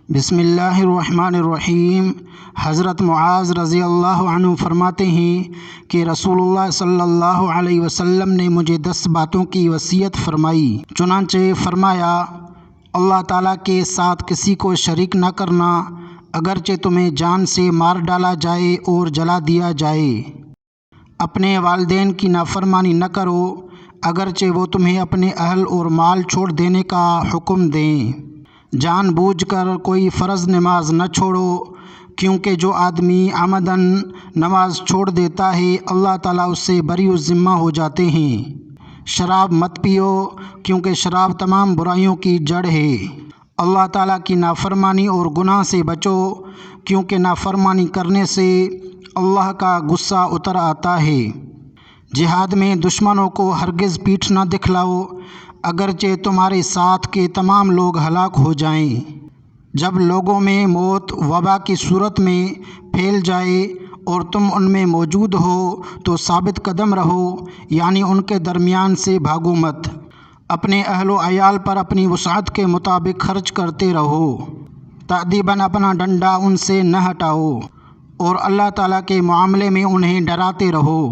بسم اللہ الرحمن الرحیم۔ حضرت معاذ رضی اللہ عنہ فرماتے ہیں کہ رسول اللہ صلی اللہ علیہ وسلم نے مجھے 10 باتوں کی وصیت فرمائی۔ چنانچہ فرمایا، اللہ تعالیٰ کے ساتھ کسی کو شریک نہ کرنا، اگرچہ تمہیں جان سے مار ڈالا جائے اور جلا دیا جائے۔ اپنے والدین کی نافرمانی نہ کرو، اگرچہ وہ تمہیں اپنے اہل اور مال چھوڑ دینے کا حکم دیں۔ جان بوجھ کر کوئی فرض نماز نہ چھوڑو، کیونکہ جو آدمی عمداً نماز چھوڑ دیتا ہے اللہ تعالیٰ اس سے بری الذمہ ہو جاتے ہیں۔ شراب مت پیو، کیونکہ شراب تمام برائیوں کی جڑ ہے۔ اللہ تعالیٰ کی نافرمانی اور گناہ سے بچو، کیونکہ نافرمانی کرنے سے اللہ کا غصہ اتر آتا ہے۔ جہاد میں دشمنوں کو ہرگز پیٹھ نہ دکھلاؤ، اگرچہ تمہارے ساتھ کے تمام لوگ ہلاک ہو جائیں۔ جب لوگوں میں موت وبا کی صورت میں پھیل جائے اور تم ان میں موجود ہو تو ثابت قدم رہو، یعنی ان کے درمیان سے بھاگو مت۔ اپنے اہل و عیال پر اپنی وسعت کے مطابق خرچ کرتے رہو۔ تأدیباً اپنا ڈنڈا ان سے نہ ہٹاؤ، اور اللہ تعالیٰ کے معاملے میں انہیں ڈراتے رہو۔